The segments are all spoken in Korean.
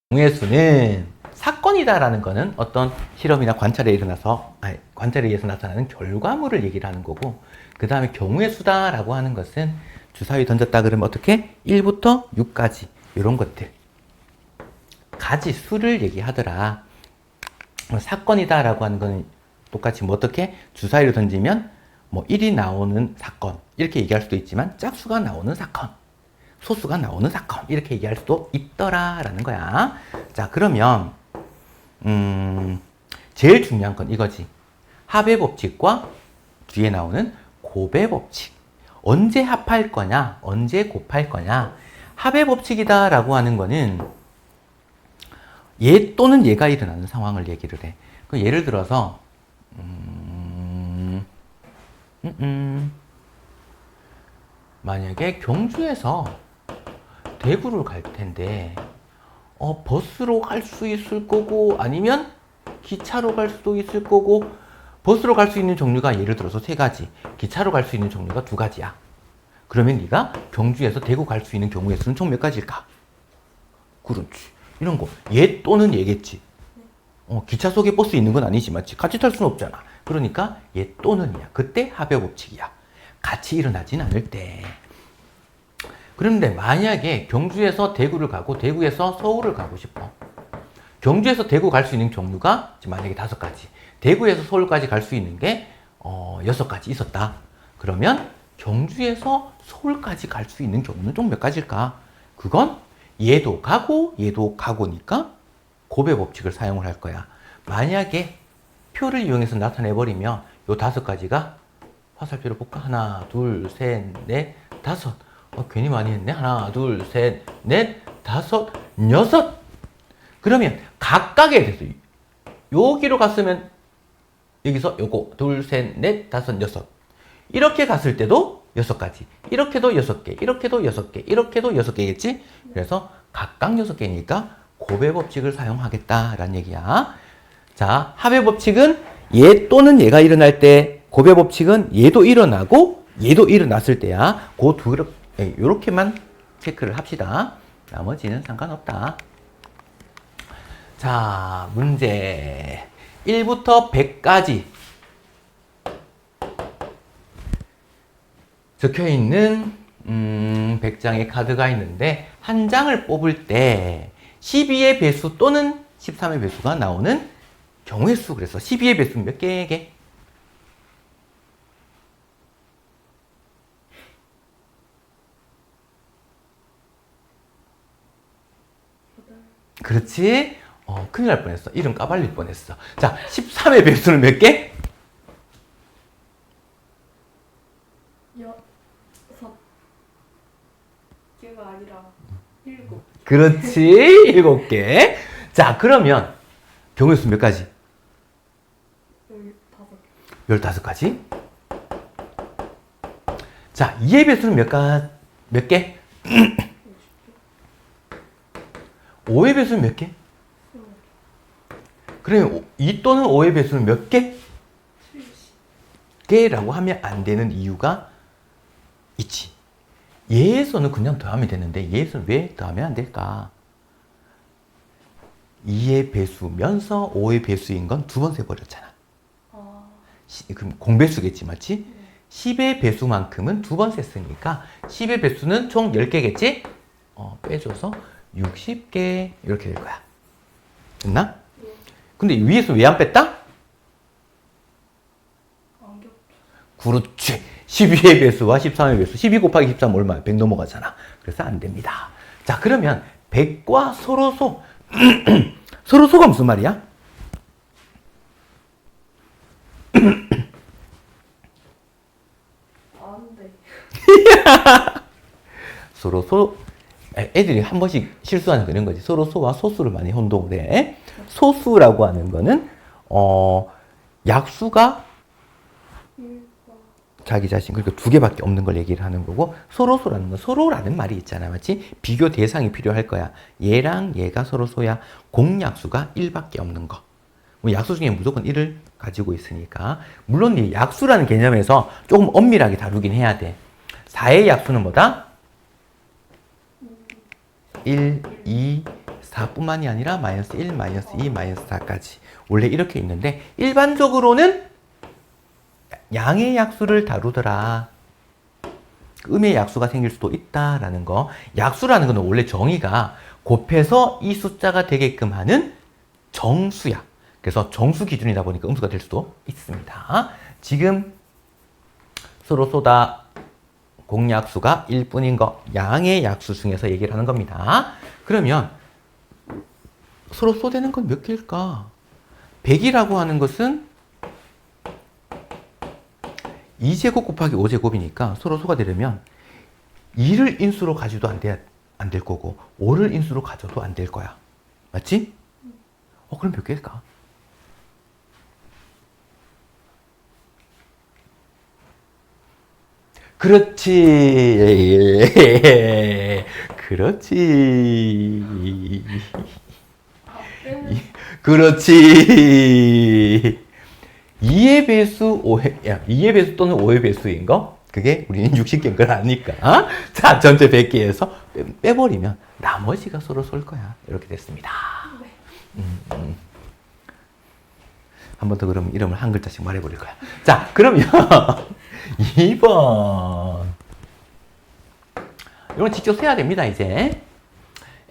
경우의 수는 사건이다라는 거는 어떤 실험이나 관찰에 의해서 나타나는 결과물을 얘기를 하는 거고, 그 다음에 경우의 수다라고 하는 것은 주사위 던졌다 그러면 어떻게? 1부터 6까지 이런 것들 가지 수를 얘기하더라. 사건이다라고 하는 거는 똑같이 뭐 어떻게? 주사위를 던지면 뭐 1이 나오는 사건 이렇게 얘기할 수도 있지만 짝수가 나오는 사건, 소수가 나오는 사건 이렇게 얘기할 수도 있더라라는 거야. 자, 그러면 제일 중요한 건 이거지. 합의 법칙과 뒤에 나오는 곱의 법칙. 언제 합할 거냐, 언제 곱할 거냐. 합의 법칙이다 라고 하는 거는 얘 또는 얘가 일어나는 상황을 얘기를 해. 예를 들어서 만약에 경주에서 대구를 갈 텐데 버스로 갈 수 있을 거고 아니면 기차로 갈 수도 있을 거고, 버스로 갈 수 있는 종류가 예를 들어서 3가지, 기차로 갈 수 있는 종류가 2가지야. 그러면 네가 경주에서 대구 갈 수 있는 경우의 수는 총 몇 가지일까? 그렇지. 이런 거. 얘 또는 얘겠지. 기차 속에 버스 있는 건 아니지, 맞지? 같이 탈 수는 없잖아. 그러니까 얘 또는이야. 그때 합의 법칙이야. 같이 일어나진 않을 때. 그런데 만약에 경주에서 대구를 가고 대구에서 서울을 가고 싶어. 경주에서 대구 갈 수 있는 종류가 만약에 5가지, 대구에서 서울까지 갈 수 있는 게 6가지 있었다. 그러면 경주에서 서울까지 갈 수 있는 경우는 좀 몇 가지일까? 그건 얘도 가고 얘도 가고니까 곱의 법칙을 사용을 할 거야. 만약에 표를 이용해서 나타내버리면 요 5가지가 화살표를 볼까? 하나, 둘, 셋, 넷, 다섯. 괜히 많이 했네. 하나, 둘, 셋, 넷, 다섯, 6. 그러면 각각에 대해서 여기로 갔으면 여기서 요거 둘, 셋, 넷, 다섯, 6. 이렇게 갔을 때도 6가지. 이렇게도 6개, 이렇게도 6개, 이렇게도 6개겠지? 그래서 각각 6개니까 곱의 법칙을 사용하겠다라는 얘기야. 자, 합의 법칙은 얘 또는 얘가 일어날 때, 곱의 법칙은 얘도 일어나고 얘도 일어났을 때야. 요렇게만 체크를 합시다. 나머지는 상관없다. 자, 문제 1부터 100까지 적혀있는 100장의 카드가 있는데 한 장을 뽑을 때 12의 배수 또는 13의 배수가 나오는 경우의 수. 그래서 12의 배수는 몇 개게? 그렇지? 큰일 날 뻔했어. 이름 까발릴 뻔했어. 자, 13의 배수는 몇 개? 6개가 아니라 7. 그렇지. 7개. 자, 그러면 경우의 수 몇 가지? 15개. 15가지. 자, 2의 배수는 몇 개? 5의 배수는 몇 개? 그러면 2 또는 5의 배수는 몇 개? 70개라고 하면 안 되는 이유가 있지. 얘에서는 그냥 더하면 되는데 얘에서는 왜 더하면 안 될까? 2의 배수면서 5의 배수인 건 2번 세버렸잖아. 그럼 공배수겠지, 맞지? 10의 배수만큼은 2번 셌으니까 10의 배수는 총 10개겠지? 빼줘서 60개 이렇게 될 거야. 됐나? 근데 위에서 왜 안 뺐다? 안 겹쳐. 그렇지. 12의 배수와 13의 배수. 12 곱하기 13 얼마야? 100 넘어가잖아. 그래서 안 됩니다. 자, 그러면 100과 서로소. 서로소가 무슨 말이야? 안 돼. 서로소. 애들이 한 번씩 실수하는 그런 거지. 서로소와 소수를 많이 혼동을 해. 소수라고 하는 거는 약수가 자기 자신, 그러니까 2개밖에 없는 걸 얘기를 하는 거고, 서로소라는 건 서로라는 말이 있잖아, 맞지? 비교 대상이 필요할 거야. 얘랑 얘가 서로소야. 공약수가 1밖에 없는 거. 약수 중에 무조건 1을 가지고 있으니까. 물론 이 약수라는 개념에서 조금 엄밀하게 다루긴 해야 돼. 4의 약수는 뭐다? 1, 2, 4뿐만이 아니라 마이너스 1, 마이너스 2, 마이너스 4까지. 원래 이렇게 있는데 일반적으로는 양의 약수를 다루더라. 음의 약수가 생길 수도 있다라는 거. 약수라는 건 원래 정의가 곱해서 이 숫자가 되게끔 하는 정수야. 그래서 정수 기준이다 보니까 음수가 될 수도 있습니다. 지금 서로 쏟아 공약수가 1뿐인 거, 양의 약수 중에서 얘기를 하는 겁니다. 그러면 서로 쏟아내는 건 몇 개일까? 100이라고 하는 것은 2제곱 곱하기 5제곱이니까 서로 쏟아내려면 2를 인수로 가져도 안 될 거고 5를 인수로 가져도 안 될 거야. 맞지? 그럼 몇 개일까? 그렇지. 그렇지. 그렇지. 2의 배수, 2의 배수 또는 5의 배수인 거? 그게 우리는 60개인 걸 아니까. 자, 전체 100개에서 빼버리면 나머지가 서로 쏠 거야. 이렇게 됐습니다. 한 번 더 그러면 이름을 한 글자씩 말해버릴 거야. 자, 그러면 2번. 이건 직접 세야 됩니다, 이제.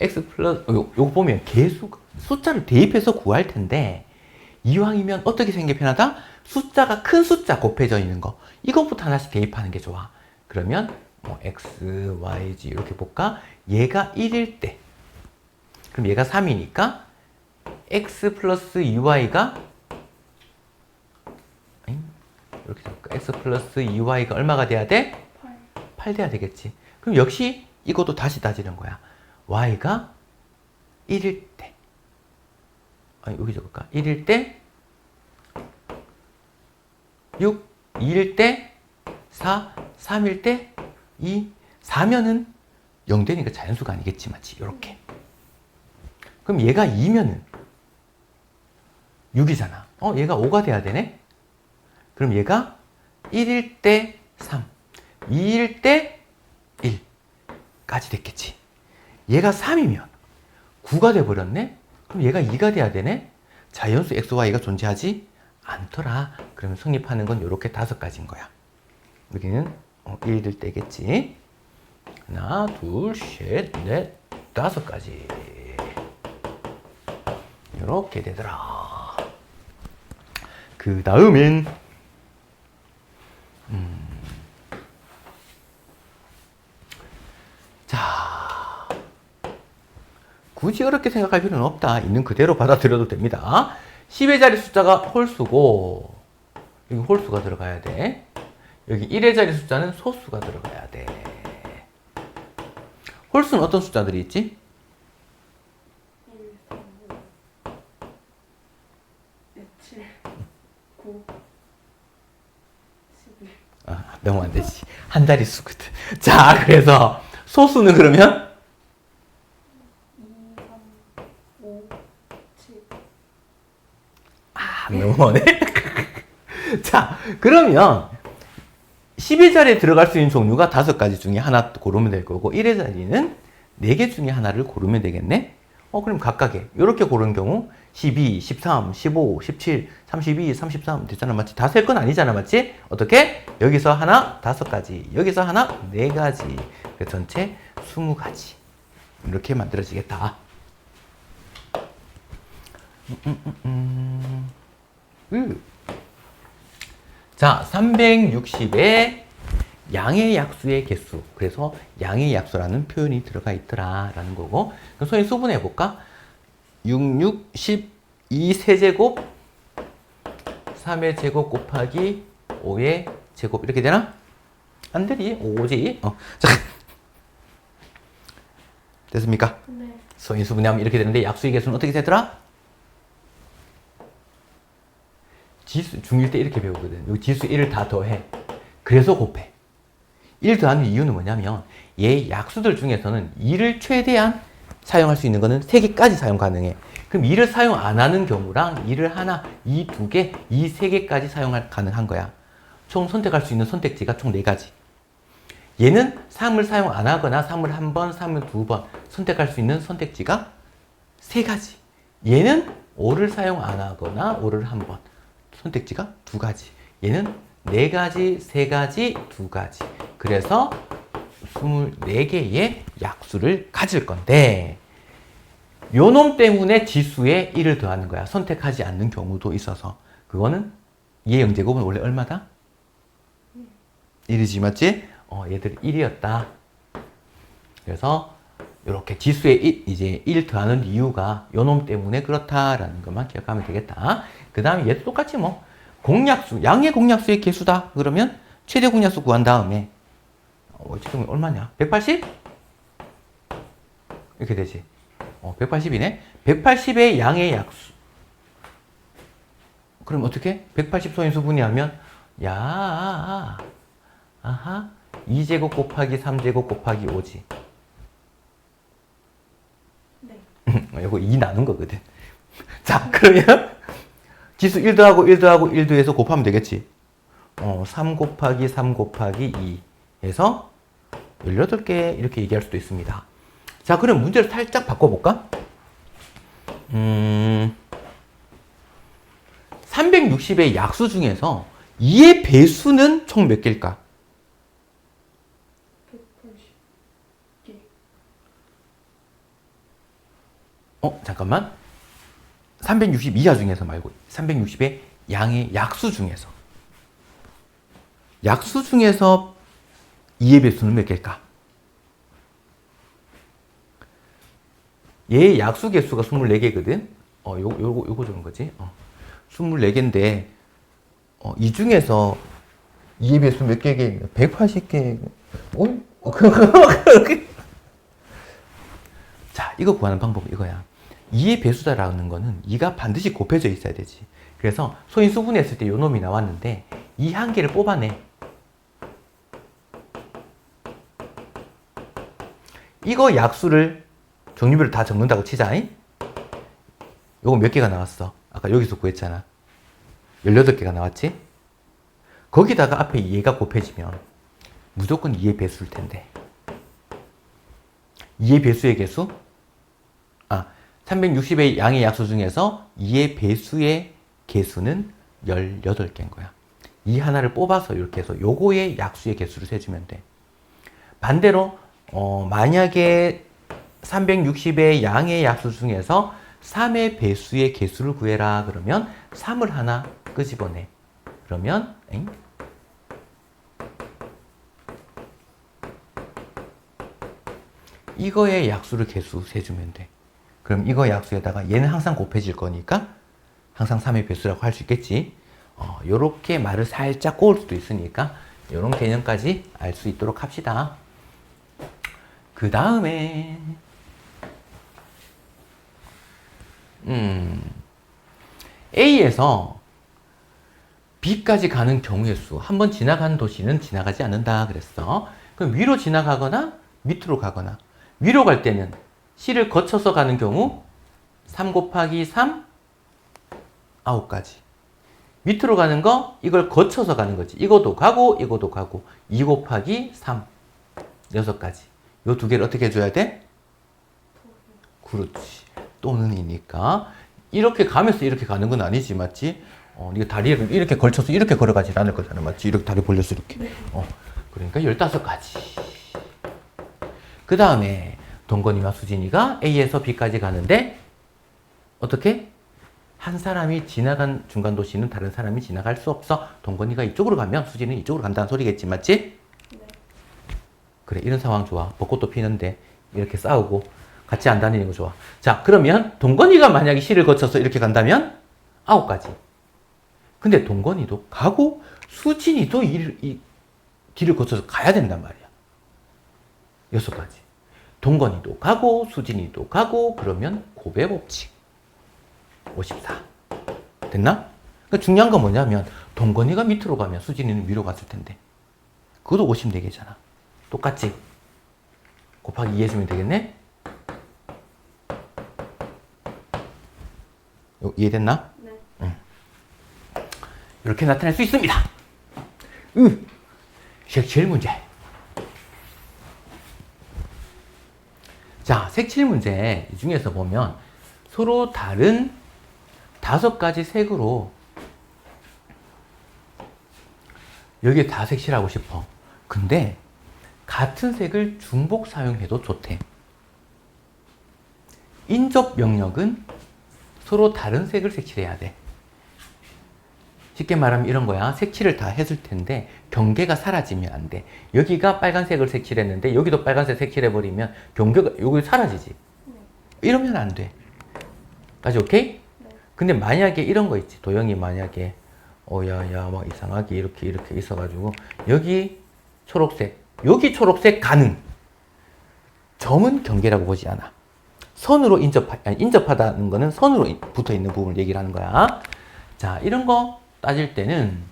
x 플러스, 요거 보면 숫자를 대입해서 구할 텐데, 이왕이면 어떻게 생긴 게 편하다? 숫자가 큰 숫자 곱해져 있는 거. 이것부터 하나씩 대입하는 게 좋아. 그러면, x, y, z 이렇게 볼까? 얘가 1일 때. 그럼 얘가 3이니까, x 플러스 2y가 이렇게 될까? x 플러스 2y가 얼마가 돼야 돼? 8 돼야 되겠지. 그럼 역시 이것도 다시 따지는 거야. y가 1일 때. 여기 적을까? 1일 때 6, 2일 때 4, 3일 때 2, 4면은 0 되니까 자연수가 아니겠지, 맞지? 요렇게. 그럼 얘가 2면은 6이잖아. 얘가 5가 돼야 되네? 그럼 얘가 1일 때 3, 2일 때 1까지 됐겠지. 얘가 3이면 9가 돼버렸네? 그럼 얘가 2가 돼야 되네? 자연수 x, y가 존재하지 않더라. 그러면 성립하는 건 이렇게 5가지인 거야. 여기는 1일 때겠지. 하나, 둘, 셋, 넷, 5가지. 이렇게 되더라. 그 다음엔 자, 굳이 어렵게 생각할 필요는 없다. 있는 그대로 받아들여도 됩니다. 10의 자리 숫자가 홀수고, 여기 홀수가 들어가야 돼. 여기 1의 자리 숫자는 소수가 들어가야 돼. 홀수는 어떤 숫자들이 있지? 1, 3, 5, 7, 9, 11. 너무 안 되지. 한 자리 수거든. 자, 그래서 소수는 그러면 2, 3, 5, 7. 너무 머네. 자, 그러면 10의 자리에 들어갈 수 있는 종류가 5가지 중에 하나 고르면 될 거고 1의 자리는 4개 중에 하나를 고르면 되겠네. 그럼 각각에 이렇게 고른 경우 12, 13, 15, 17, 32, 33 됐잖아, 맞지? 다 셀 건 아니잖아, 맞지? 어떻게? 여기서 하나 5가지, 여기서 하나 4가지, 그래서 전체 20가지 이렇게 만들어지겠다. 자, 360에 양의 약수의 개수. 그래서 양의 약수라는 표현이 들어가 있더라 라는 거고. 그럼 소위 수분해 볼까? 6, 6, 10, 2 세제곱 3의 제곱 곱하기 5의 제곱 이렇게 되나? 안 되지. 5지. 자, 됐습니까? 네. 소위 수분해하면 이렇게 되는데 약수의 개수는 어떻게 되더라? 지수, 중1 때 이렇게 배우거든. 여기 지수 1을 다 더해. 그래서 곱해. 1 더하는 이유는 뭐냐면 얘 약수들 중에서는 2를 최대한 사용할 수 있는 거는 3개까지 사용 가능해. 그럼 2를 사용 안 하는 경우랑 2를 하나, 2 2개, 2 3개까지 사용 가능한 거야. 총 선택할 수 있는 선택지가 총 4가지. 얘는 3을 사용 안 하거나 3을 한 번, 3을 2번 선택할 수 있는 선택지가 세 가지. 얘는 5를 사용 안 하거나 5를 한 번. 선택지가 두 가지. 얘는 네 가지, 세 가지, 두 가지. 그래서 24개의 약수를 가질 건데 요 놈 때문에 지수에 1을 더하는 거야. 선택하지 않는 경우도 있어서. 그거는 얘 영제곱은 원래 얼마다? 1이지, 맞지? 얘들이 1이었다. 그래서 이렇게 지수에 1 더하는 이유가 요 놈 때문에 그렇다라는 것만 기억하면 되겠다. 그 다음에 얘도 똑같이 뭐 공약수, 양의 공약수의 개수다. 그러면 최대 공약수 구한 다음에 지금 얼마냐? 180? 이렇게 되지. 180이네. 180의 양의 약수. 그럼 어떻게? 180 소인수분이 하면 야, 아하, 2제곱 곱하기 3제곱 곱하기 5지. 네. 이거 2 나눈 거거든. 자, 그러면 지수 1 더하고 1 더하고 1 더해서 곱하면 되겠지. 3 곱하기 3 곱하기 2 해서 18개 이렇게 얘기할 수도 있습니다. 자, 그럼 문제를 살짝 바꿔볼까? 360의 약수 중에서 2의 배수는 총 몇 개일까? 180개. 잠깐만. 360 이하 중에서 말고 360의 양의 약수 중에서 2의 배수는 몇 개일까? 얘의 약수 개수가 24개거든. 요거 주는 거지. 24개인데 이 중에서 2의 배수 몇 개게? 180개. 자, 이거 구하는 방법은 이거야. 2의 배수다라는 거는 2가 반드시 곱해져 있어야 되지. 그래서 소인수분했을 때 요 놈이 나왔는데 이 한 개를 뽑아내. 이거 약수를 종류별로 다 적는다고 치자. 요거 몇 개가 나왔어? 아까 여기서 구했잖아. 18개가 나왔지? 거기다가 앞에 2가 곱해지면 무조건 2의 배수일 텐데. 2의 배수의 개수? 360의 양의 약수 중에서 2의 배수의 개수는 18개인 거야. 이 하나를 뽑아서 이렇게 해서 요거의 약수의 개수를 세주면 돼. 반대로 만약에 360의 양의 약수 중에서 3의 배수의 개수를 구해라 그러면 3을 하나 끄집어내. 그러면 이거의 약수를 개수 세주면 돼. 그럼 이거 약수에다가 얘는 항상 곱해질 거니까 항상 3의 배수라고 할 수 있겠지. 요렇게 말을 살짝 꼬을 수도 있으니까 요런 개념까지 알 수 있도록 합시다. 그 다음에 A에서 B까지 가는 경우의 수. 한번 지나간 도시는 지나가지 않는다 그랬어. 그럼 위로 지나가거나 밑으로 가거나. 위로 갈 때는 C를 거쳐서 가는 경우 3 곱하기 3 9가지. 밑으로 가는 거 이걸 거쳐서 가는 거지. 이것도 가고 이것도 가고 2 곱하기 3 6가지. 요 두 개를 어떻게 해줘야 돼? 그렇지. 또는이니까 이렇게 가면서 이렇게 가는 건 아니지, 맞지? 네가 다리를 이렇게 걸쳐서 이렇게 걸어가지 않을 거잖아, 맞지? 이렇게 다리 벌려서 이렇게. 네. 그러니까 15가지. 그 다음에 동건이와 수진이가 A에서 B까지 가는데 어떻게? 한 사람이 지나간 중간 도시는 다른 사람이 지나갈 수 없어. 동건이가 이쪽으로 가면 수진이는 이쪽으로 간다는 소리겠지, 맞지? 네. 그래, 이런 상황 좋아. 벚꽃도 피는데 이렇게 싸우고 같이 안 다니는 거 좋아. 자, 그러면 동건이가 만약에 시를 거쳐서 이렇게 간다면 9가지. 근데 동건이도 가고 수진이도 이 길을 거쳐서 가야 된단 말이야. 6가지. 동건이도 가고 수진이도 가고 그러면 곱의 법칙. 54. 됐나? 그러니까 중요한 건 뭐냐면 동건이가 밑으로 가면 수진이는 위로 갔을 텐데 그것도 54개잖아. 똑같지? 곱하기 2 해주면 되겠네? 이해됐나? 네. 이렇게 나타낼 수 있습니다. 색칠 문제. 자, 색칠 문제 이 중에서 보면 서로 다른 5가지 색으로 여기에 다 색칠하고 싶어. 근데 같은 색을 중복 사용해도 좋대. 인접 영역은 서로 다른 색을 색칠해야 돼. 쉽게 말하면 이런 거야. 색칠을 다 했을 텐데 경계가 사라지면 안 돼. 여기가 빨간색을 색칠했는데 여기도 빨간색 색칠해버리면 경계가 여기 사라지지. 이러면 안 돼. 까지 오케이? 근데 만약에 이런 거 있지. 도형이 만약에 야야 막 이상하게 이렇게 있어가지고 여기 초록색, 여기 초록색 가능. 점은 경계라고 보지 않아. 선으로 인접하다는 거는 선으로 붙어 있는 부분을 얘기를 하는 거야. 자, 이런 거 따질 때는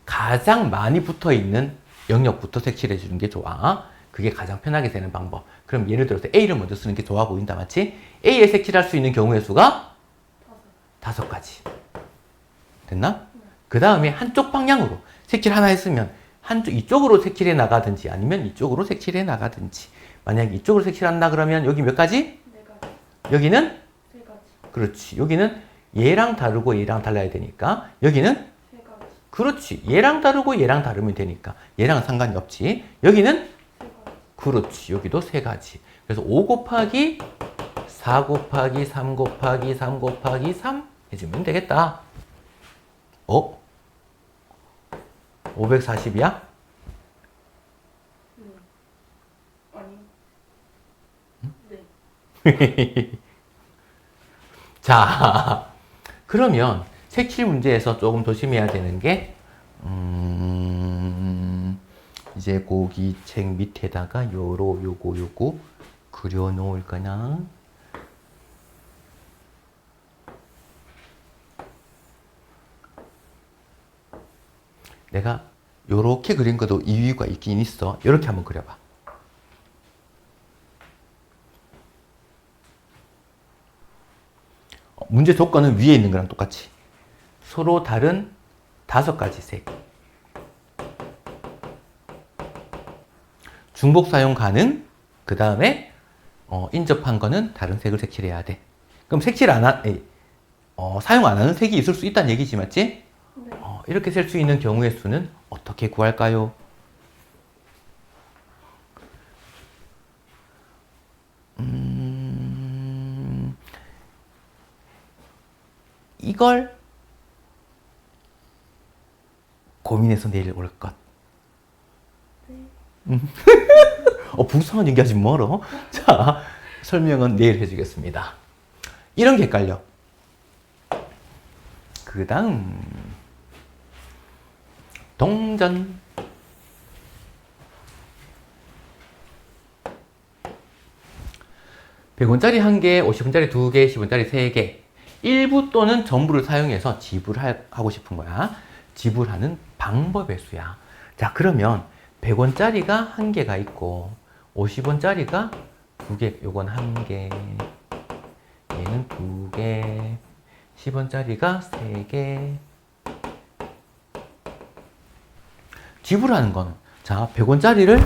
가장 많이 붙어 있는 영역부터 색칠해 주는 게 좋아. 그게 가장 편하게 되는 방법. 그럼 예를 들어서 A를 먼저 쓰는 게 좋아 보인다, 맞지? A에 색칠할 수 있는 경우의 수가 5가지. 됐나? 그 다음에 한쪽 방향으로 색칠 하나 했으면 이쪽으로 색칠해 나가든지 아니면 이쪽으로 색칠해 나가든지. 만약에 이쪽으로 색칠한다 그러면 여기 몇 가지? 4가지. 여기는? 3가지. 그렇지. 여기는 얘랑 다르고 얘랑 달라야 되니까. 여기는? 3가지. 그렇지. 얘랑 다르고 얘랑 다르면 되니까. 얘랑은 상관이 없지. 여기는? 3가지. 그렇지. 여기도 3가지. 그래서 5 곱하기 4 곱하기 3 곱하기 3 곱하기 3 해주면 되겠다. 540이야? 아니. 네. 자, 그러면 색칠 문제에서 조금 조심해야 되는 게 이제 고기 책 밑에다가 요거 그려 놓을 거나. 내가 요렇게 그린 것도 이유가 있긴 있어. 요렇게 한번 그려봐. 문제 조건은 위에 있는 거랑 똑같이 서로 다른 5가지 색, 중복 사용 가능. 그 다음에 인접한 거는 다른 색을 색칠해야 돼. 그럼 사용 안 하는 색이 있을 수 있다는 얘기지, 맞지? 네. 이렇게 셀 수 있는 경우의 수는 어떻게 구할까요? 이걸 고민해서 내일 올 것. 네. 불쌍한 얘기하지 멀어. 자, 설명은 내일 해주겠습니다. 이런 게 헷갈려. 그 다음 동전. (100원짜리) 1개, (50원짜리) 2개, (10원짜리) 3개. 일부 또는 전부를 사용해서 지불하고 싶은 거야. 지불하는 방법의 수야. 자, 그러면 100원짜리가 1개가 있고 50원짜리가 2개, 요건 1개, 얘는 2개, 10원짜리가 3개. 지불하는 거는, 자, 100원짜리를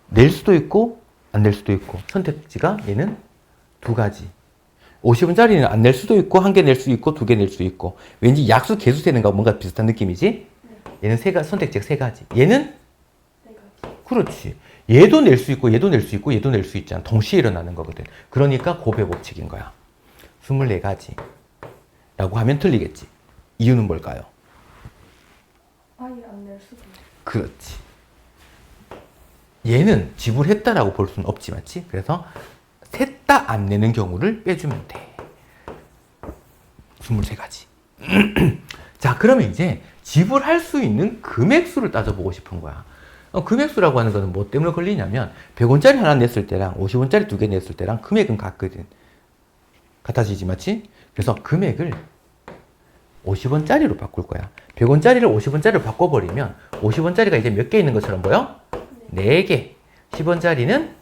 낼 수도 있고 안 낼 수도 있고, 선택지가 얘는 2가지. 50원짜리는 안 낼 수도 있고 1개 낼 수 있고 2개 낼 수 있고, 왠지 약수 개수 세는 거 뭔가 비슷한 느낌이지? 얘는 선택지가 3가지. 얘는? 4가지. 그렇지. 얘도 낼 수 있고 얘도 낼 수 있고 얘도 낼 수 있잖아. 동시에 일어나는 거거든. 그러니까 곱의 법칙인 거야. 24가지 라고 하면 틀리겠지. 이유는 뭘까요? 아예 안 낼 수도 있고. 그렇지. 얘는 지불했다라고 볼 수는 없지, 맞지? 그래서 셋 다 안 내는 경우를 빼주면 돼. 23가지. 자, 그러면 이제 지불할 수 있는 금액수를 따져보고 싶은 거야. 금액수라고 하는 거는 뭐 때문에 걸리냐면 100원짜리 하나 냈을 때랑 50원짜리 2개 냈을 때랑 금액은 같거든. 같아지지, 맞지? 그래서 금액을 50원짜리로 바꿀 거야. 100원짜리를 50원짜리로 바꿔버리면 50원짜리가 이제 몇 개 있는 것처럼 보여? 4개. 10원짜리는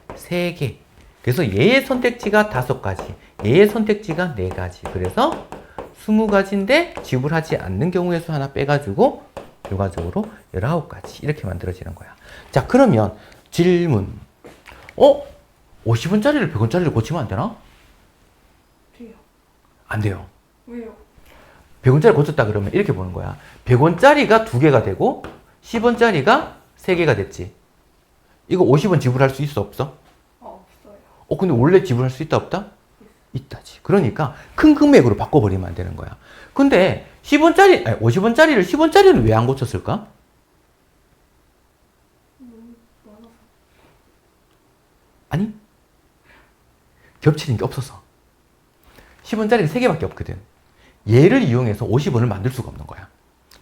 3개. 그래서 얘의 선택지가 5가지, 얘의 선택지가 4가지. 그래서 20가지인데 지불하지 않는 경우의 수 하나 빼가지고 결과적으로 19가지. 이렇게 만들어지는 거야. 자, 그러면 질문. 50원짜리를 100원짜리로 고치면 안 되나? 돼요. 안 돼요. 왜요? 100원짜리 고쳤다 그러면 이렇게 보는 거야. 100원짜리가 2개가 되고 10원짜리가 3개가 됐지. 이거 50원 지불할 수 있어 없어? 없어요. 근데 원래 지불할 수 있다 없다? 있다지. 그러니까 큰 금액으로 바꿔버리면 안 되는 거야. 근데 10원짜리, 아니 50원짜리를 10원짜리는 왜 안 고쳤을까? 많아서. 아니, 겹치는 게 없어서. 10원짜리가 3개밖에 없거든. 얘를 이용해서 50원을 만들 수가 없는 거야.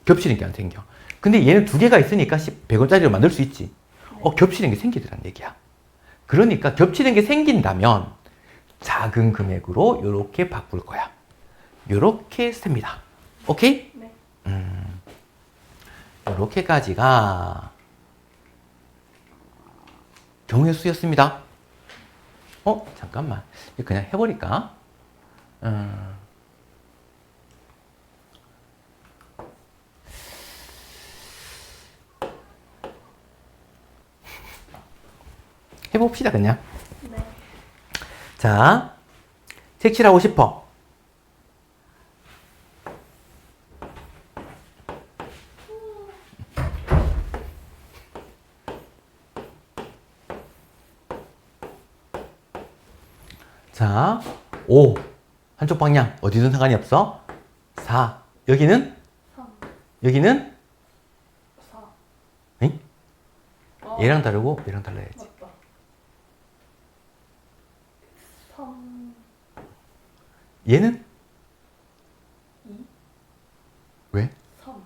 겹치는 게 안 생겨. 근데 얘는 2개가 있으니까 100원짜리를 만들 수 있지. 겹치는 게 생기더란 얘기야. 그러니까 겹치는 게 생긴다면 작은 금액으로 이렇게 바꿀 거야. 이렇게 셉니다. 오케이? 네. 이렇게까지가 경우의 수였습니다. 잠깐만. 그냥 해버릴까? 해봅시다, 그냥. 네. 자, 색칠하고 싶어. 자, 5. 한쪽 방향. 어디든 상관이 없어. 4. 여기는? 3, 여기는? 4. 응? 어, 얘랑 다르고 얘랑 달라야지. 맞다. 3, 얘는? 2, 왜? 3,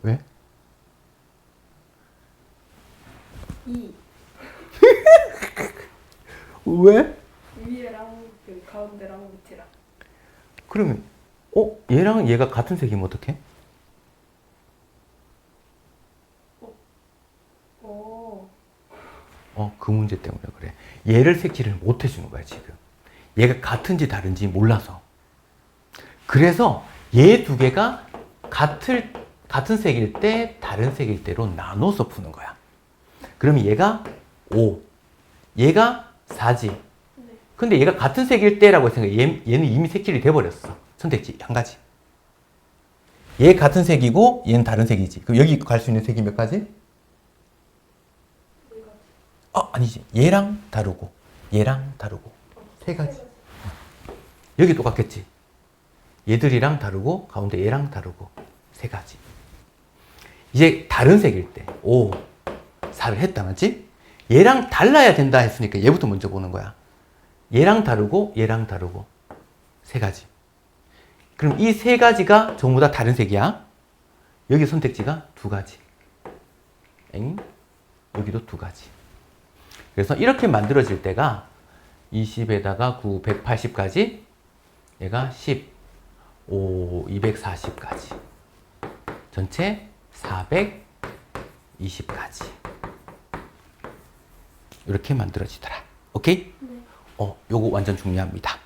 왜? 2. 왜? 위에랑 그 가운데랑 밑이랑. 그러면 얘랑 얘가 같은 색이면 어떡해? 오. 그 문제 때문에 그래. 얘를 색칠을 못 해주는 거야, 지금. 얘가 같은지 다른지 몰라서. 그래서 얘 2개가 같은 색일 때, 다른 색일 때로 나눠서 푸는 거야. 그러면 얘가 5, 얘가 4지. 네. 근데 얘가 같은 색일 때라고 생각해. 얘는 이미 색칠이 돼버렸어. 선택지 한 가지. 얘 같은 색이고 얘는 다른 색이지. 그럼 여기 갈 수 있는 색이 몇 가지? 네 가지. 아니지. 얘랑 다르고 얘랑 다르고 3가지. 여기 똑같겠지. 얘들이랑 다르고 가운데 얘랑 다르고 3가지. 이제 다른 색일 때 5, 4를 했다 맞지? 얘랑 달라야 된다 했으니까 얘부터 먼저 보는 거야. 얘랑 다르고 얘랑 다르고 3가지. 그럼 이 3가지가 전부 다 다른 색이야. 여기 선택지가 2가지. 여기도 2가지. 그래서 이렇게 만들어질 때가 20에다가 9, 180까지, 얘가 10, 5, 240까지. 전체 420까지. 이렇게 만들어지더라. 오케이? 네. 요거 완전 중요합니다.